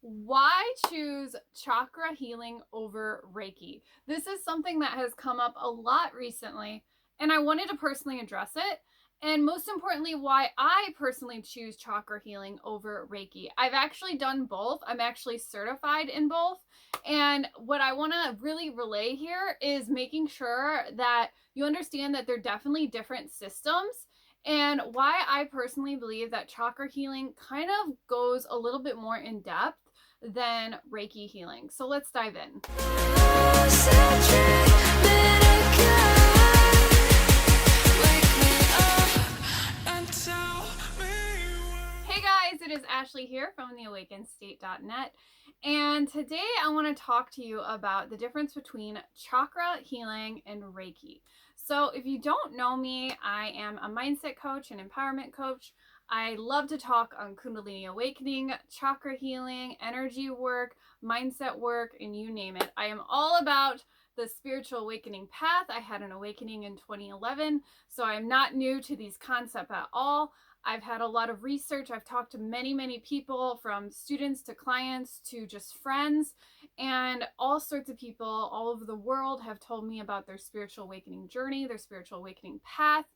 Why choose chakra healing over Reiki? This is something that has come up a lot recently, and I wanted to personally address it. And most importantly, why I personally choose chakra healing over Reiki. I've actually done both. I'm actually certified in both. And what I want to really relay here is making sure that you understand that they're definitely different systems, and why I personally believe that chakra healing kind of goes a little bit more in depth than Reiki healing. So let's dive in. Hey guys, it is Ashley here from theawakenstate.net, and today I want to talk to you about the difference between chakra healing and Reiki. So if you don't know me, I am a mindset coach and empowerment coach. I love to talk on kundalini awakening, chakra healing, energy work, mindset work, and you name it. I am all about the spiritual awakening path. I had an awakening in 2011, so I'm not new to these concepts at all. I've had a lot of research. I've talked to many people, from students to clients to just friends, and all sorts of people all over the world have told me about their spiritual awakening journey, their spiritual awakening path.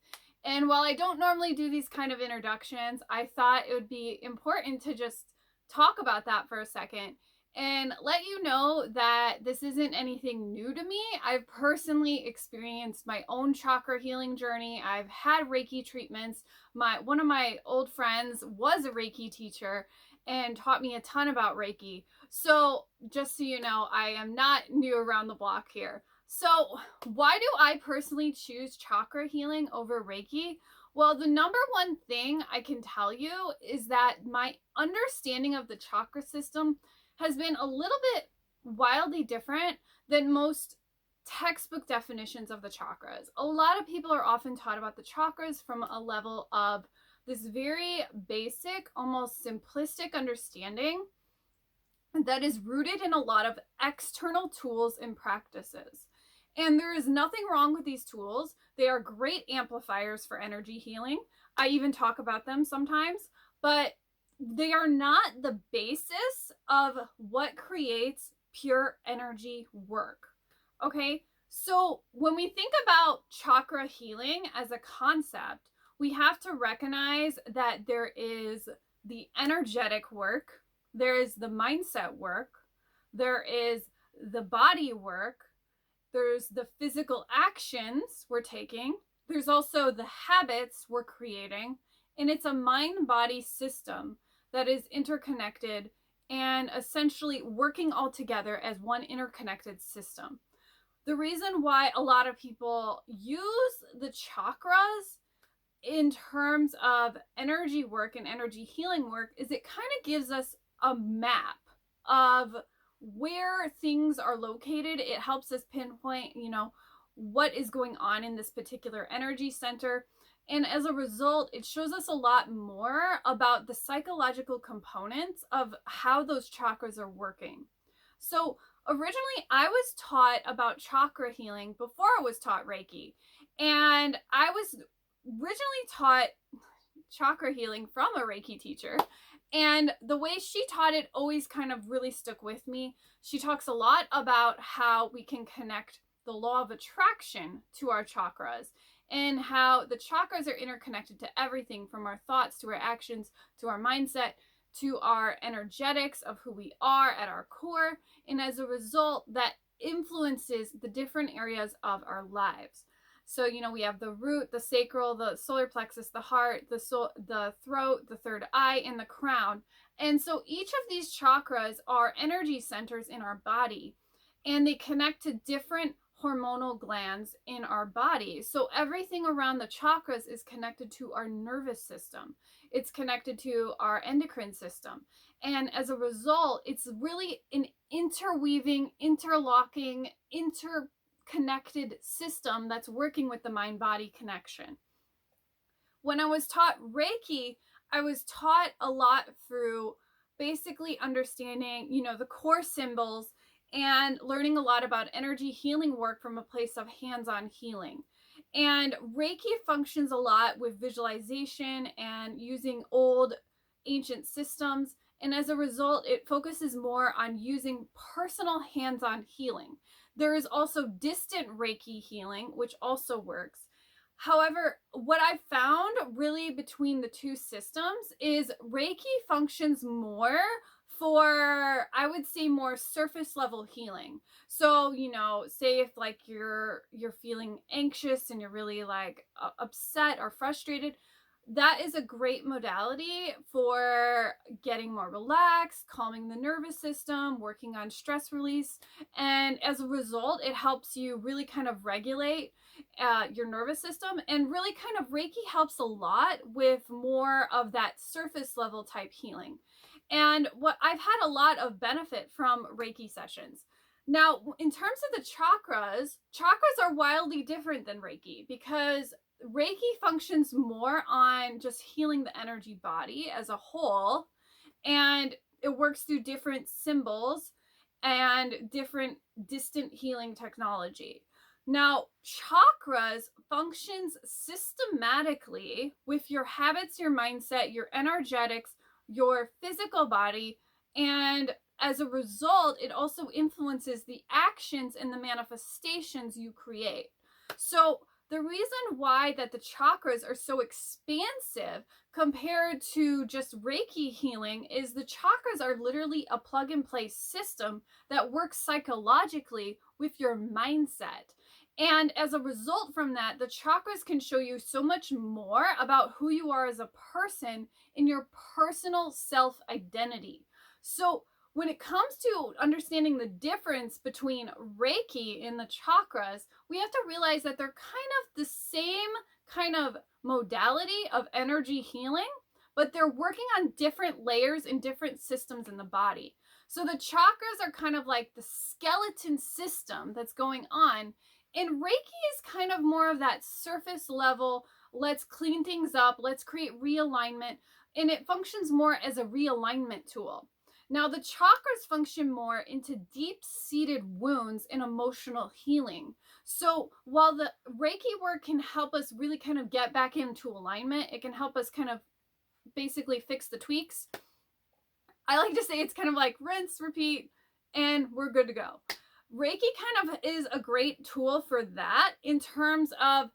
And while I don't normally do these kind of introductions, I thought it would be important to just talk about that for a second and let you know that this isn't anything new to me. I've personally experienced my own chakra healing journey. I've had Reiki treatments. One of my old friends was a Reiki teacher and taught me a ton about Reiki. So just so you know, I am not new around the block here. So why do I personally choose chakra healing over Reiki? Well, the number one thing I can tell you is that my understanding of the chakra system has been a little bit wildly different than most textbook definitions of the chakras. A lot of people are often taught about the chakras from a level of this very basic, almost simplistic understanding that is rooted in a lot of external tools and practices. And there is nothing wrong with these tools. They are great amplifiers for energy healing. I even talk about them sometimes, but they are not the basis of what creates pure energy work. Okay, so when we think about chakra healing as a concept, we have to recognize that there is the energetic work, there is the mindset work, there is the body work, there's the physical actions we're taking, there's also the habits we're creating, and it's a mind-body system that is interconnected and essentially working all together as one interconnected system. The reason why a lot of people use the chakras in terms of energy work and energy healing work is it kind of gives us a map of where things are located. It helps us pinpoint, what is going on in this particular energy center. And as a result, it shows us a lot more about the psychological components of how those chakras are working. So originally, I was taught about chakra healing before I was taught Reiki. And I was originally taught chakra healing from a Reiki teacher. And the way she taught it always kind of really stuck with me. She talks a lot about how we can connect the law of attraction to our chakras, and how the chakras are interconnected to everything from our thoughts to our actions to our mindset to our energetics of who we are at our core. And as a result, that influences the different areas of our lives. So, we have the root, the sacral, the solar plexus, the heart, the throat, the third eye, and the crown. And so each of these chakras are energy centers in our body, and they connect to different hormonal glands in our body. So everything around the chakras is connected to our nervous system. It's connected to our endocrine system. And as a result, it's really an interweaving, interlocking, interconnected system that's working with the mind-body connection. When I was taught Reiki, I was taught a lot through basically understanding, the core symbols and learning a lot about energy healing work from a place of hands-on healing. And Reiki functions a lot with visualization and using old ancient systems And as a result, it focuses more on using personal hands-on healing. There is also distant Reiki healing, which also works. However, what I've found really between the two systems is Reiki functions more for, I would say, more surface level healing. So, say if like you're feeling anxious and you're really like upset or frustrated, that is a great modality for getting more relaxed, calming the nervous system, working on stress release. And as a result, it helps you really kind of regulate your nervous system. And really kind of Reiki helps a lot with more of that surface level type healing. And what I've had a lot of benefit from Reiki sessions. Now, in terms of the chakras are wildly different than Reiki because Reiki functions more on just healing the energy body as a whole, and it works through different symbols and different distant healing technology. Now, chakras functions systematically with your habits, your mindset, your energetics, your physical body, and as a result, it also influences the actions and the manifestations you create. So the reason why that the chakras are so expansive compared to just Reiki healing is the chakras are literally a plug and play system that works psychologically with your mindset. And as a result from that, the chakras can show you so much more about who you are as a person in your personal self-identity. So when it comes to understanding the difference between Reiki and the chakras, we have to realize that they're kind of the same kind of modality of energy healing, but they're working on different layers and different systems in the body. So the chakras are kind of like the skeleton system that's going on, and Reiki is kind of more of that surface level, let's clean things up, let's create realignment, and it functions more as a realignment tool. Now, the chakras function more into deep-seated wounds and emotional healing. So while the Reiki work can help us really kind of get back into alignment, it can help us kind of basically fix the tweaks. I like to say it's kind of like rinse, repeat, and we're good to go. Reiki kind of is a great tool for that in terms of,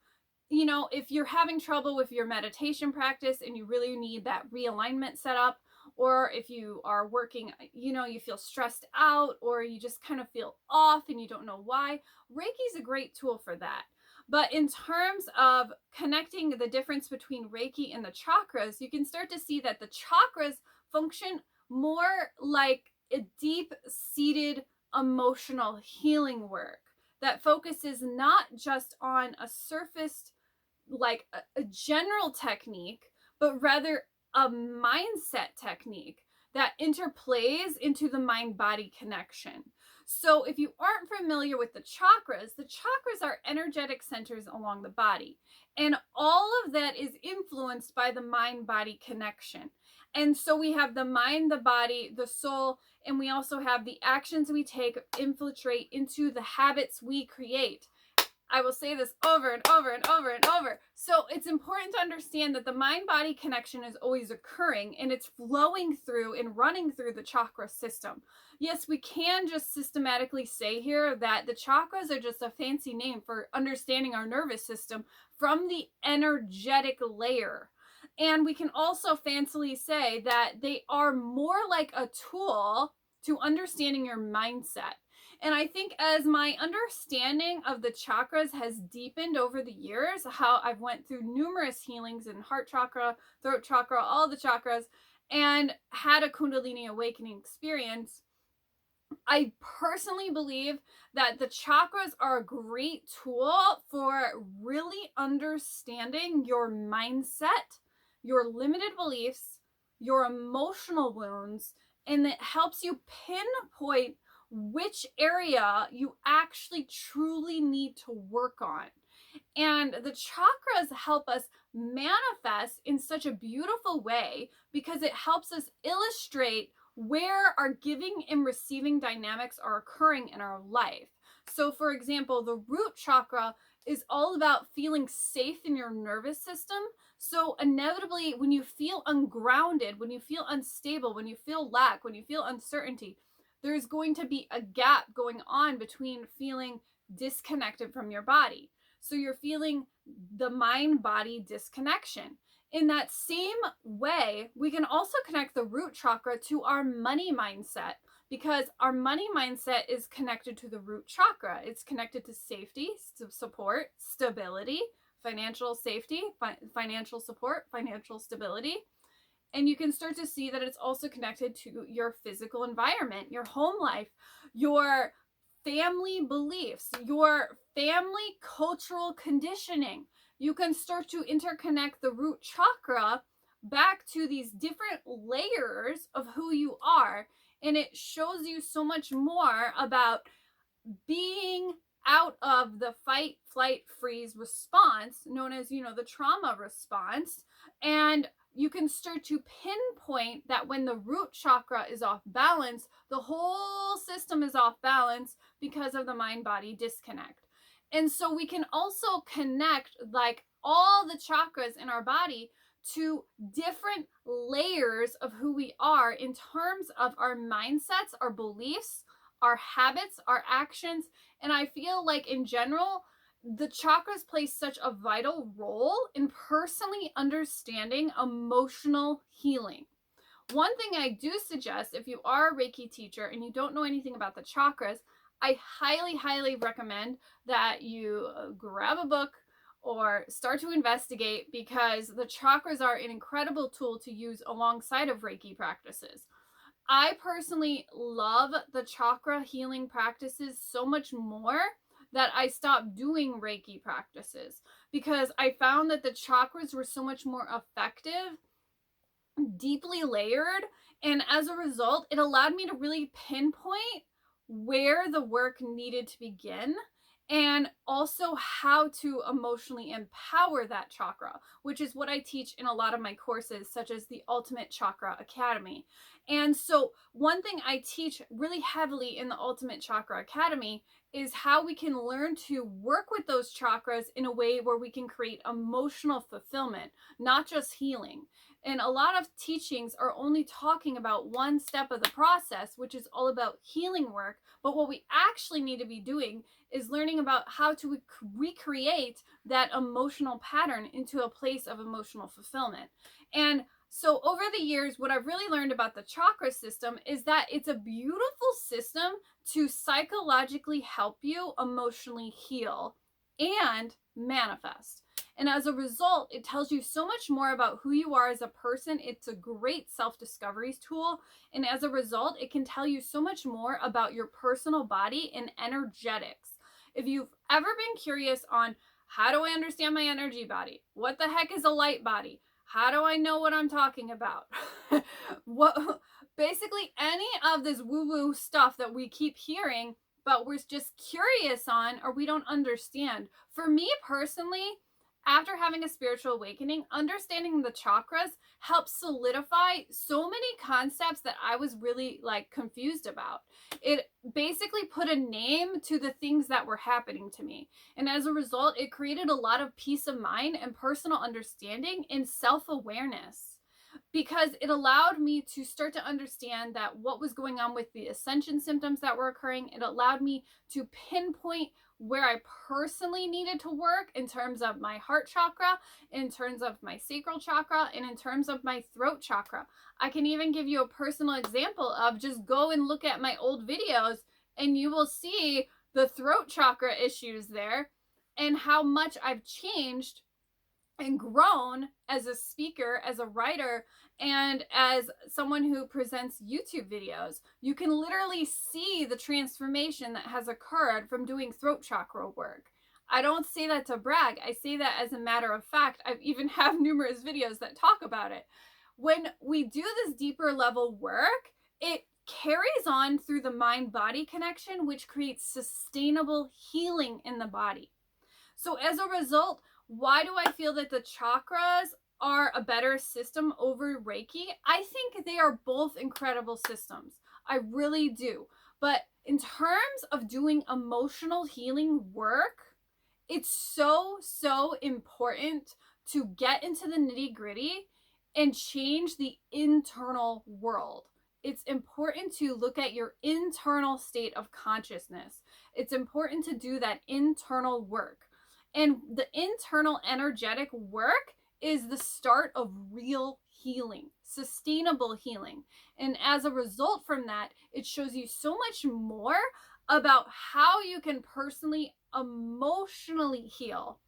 if you're having trouble with your meditation practice and you really need that realignment set up, or if you are working, you feel stressed out or you just kind of feel off and you don't know why, Reiki is a great tool for that. But in terms of connecting the difference between Reiki and the chakras, you can start to see that the chakras function more like a deep-seated emotional healing work that focuses not just on a surface, like a general technique, but rather a mindset technique that interplays into the mind-body connection. So if you aren't familiar with the chakras are energetic centers along the body. And all of that is influenced by the mind-body connection. And so we have the mind, the body, the soul, and we also have the actions we take infiltrate into the habits we create. I will say this over and over and over and over. So it's important to understand that the mind-body connection is always occurring and it's flowing through and running through the chakra system. Yes, we can just systematically say here that the chakras are just a fancy name for understanding our nervous system from the energetic layer. And we can also fancily say that they are more like a tool to understanding your mindset. And I think as my understanding of the chakras has deepened over the years, how I've went through numerous healings in heart chakra, throat chakra, all the chakras, and had a kundalini awakening experience, I personally believe that the chakras are a great tool for really understanding your mindset, your limited beliefs, your emotional wounds, and it helps you pinpoint which area you actually truly need to work on. And the chakras help us manifest in such a beautiful way because it helps us illustrate where our giving and receiving dynamics are occurring in our life. So for example, the root chakra is all about feeling safe in your nervous system. So inevitably, when you feel ungrounded, when you feel unstable, when you feel lack, when you feel uncertainty, there's going to be a gap going on between feeling disconnected from your body. So you're feeling the mind-body disconnection. In that same way, we can also connect the root chakra to our money mindset, because our money mindset is connected to the root chakra. It's connected to safety, support, stability, financial safety, financial support, financial stability. And you can start to see that it's also connected to your physical environment, your home life, your family beliefs, your family cultural conditioning. You can start to interconnect the root chakra back to these different layers of who you are. And it shows you so much more about being out of the fight, flight, freeze response, known as, the trauma response. And you can start to pinpoint that when the root chakra is off balance, the whole system is off balance because of the mind-body disconnect. And so we can also connect like all the chakras in our body to different layers of who we are in terms of our mindsets, our beliefs, our habits, our actions. And I feel like in general, the chakras play such a vital role in personally understanding emotional healing. One thing I do suggest, if you are a Reiki teacher and you don't know anything about the chakras, I highly, highly recommend that you grab a book or start to investigate, because the chakras are an incredible tool to use alongside of Reiki practices. I personally love the chakra healing practices so much more that I stopped doing Reiki practices, because I found that the chakras were so much more effective, deeply layered, and as a result, it allowed me to really pinpoint where the work needed to begin, and also how to emotionally empower that chakra, which is what I teach in a lot of my courses, such as the Ultimate Chakra Academy. And so one thing I teach really heavily in the Ultimate Chakra Academy is how we can learn to work with those chakras in a way where we can create emotional fulfillment, not just healing. And a lot of teachings are only talking about one step of the process, which is all about healing work. But what we actually need to be doing is learning about how to recreate that emotional pattern into a place of emotional fulfillment. And so over the years, what I've really learned about the chakra system is that it's a beautiful system to psychologically help you emotionally heal and manifest. And as a result, it tells you so much more about who you are as a person. It's a great self-discovery tool. And as a result, it can tell you so much more about your personal body and energetics. If you've ever been curious on how do I understand my energy body? What the heck is a light body? How do I know what I'm talking about? Basically any of this woo-woo stuff that we keep hearing, but we're just curious on, or we don't understand. For me personally, after having a spiritual awakening, understanding the chakras helped solidify so many concepts that I was really confused about. It basically put a name to the things that were happening to me. And as a result, it created a lot of peace of mind and personal understanding and self-awareness, because it allowed me to start to understand that what was going on with the ascension symptoms that were occurring. It allowed me to pinpoint where I personally needed to work in terms of my heart chakra, in terms of my sacral chakra, and in terms of my throat chakra. I can even give you a personal example of just go and look at my old videos and you will see the throat chakra issues there and how much I've changed and grown as a speaker, as a writer, and as someone who presents YouTube videos. You can literally see the transformation that has occurred from doing throat chakra work. I don't say that to brag. I say that as a matter of fact. I've even have numerous videos that talk about it. When we do this deeper level work, it carries on through the mind-body connection, which creates sustainable healing in the body. So as a result, why do I feel that the chakras are a better system over Reiki? I think they are both incredible systems. I really do. But in terms of doing emotional healing work It's so, so important to get into the nitty-gritty and change the internal world. It's important to look at your internal state of consciousness. It's important to do that internal work. And the internal energetic work is the start of real healing, sustainable healing. And as a result from that, it shows you so much more about how you can personally, emotionally heal.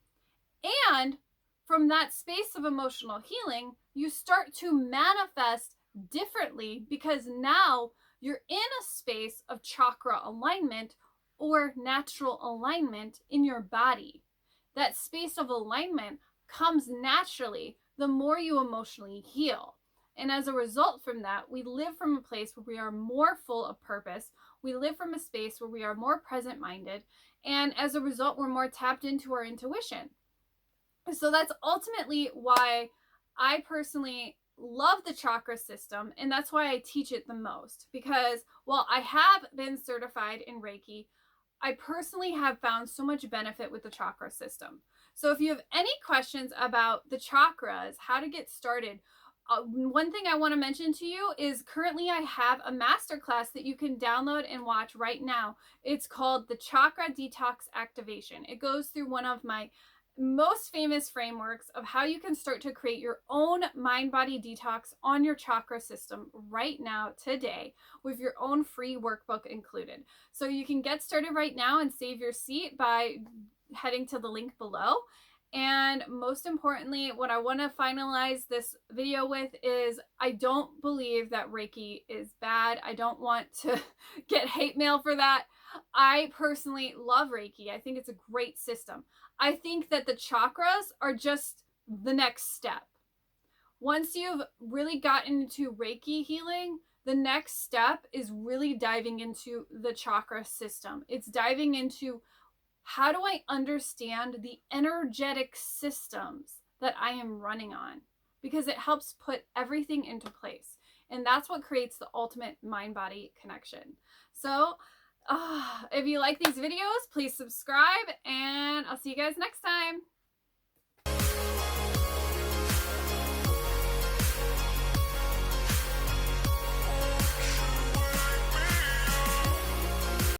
And from that space of emotional healing, you start to manifest differently because now you're in a space of chakra alignment or natural alignment in your body. That space of alignment comes naturally the more you emotionally heal. And as a result from that, we live from a place where we are more full of purpose. We live from a space where we are more present-minded. And as a result, we're more tapped into our intuition. So that's ultimately why I personally love the chakra system, and that's why I teach it the most. Because while I have been certified in Reiki, I personally have found so much benefit with the chakra system. So if you have any questions about the chakras, how to get started, one thing I want to mention to you is currently I have a masterclass that you can download and watch right now. It's called the Chakra Detox Activation. It goes through one of my most famous frameworks of how you can start to create your own mind-body detox on your chakra system right now, today, with your own free workbook included. So you can get started right now and save your seat by heading to the link below. And most importantly, what I want to finalize this video with is I don't believe that Reiki is bad. I don't want to get hate mail for that. I personally love Reiki. I think it's a great system. I think that the chakras are just the next step. Once you've really gotten into Reiki healing, the next step is really diving into the chakra system. It's diving into, how do I understand the energetic systems that I am running on? Because it helps put everything into place. And that's what creates the ultimate mind-body connection. So if you like these videos, please subscribe, and I'll see you guys next time.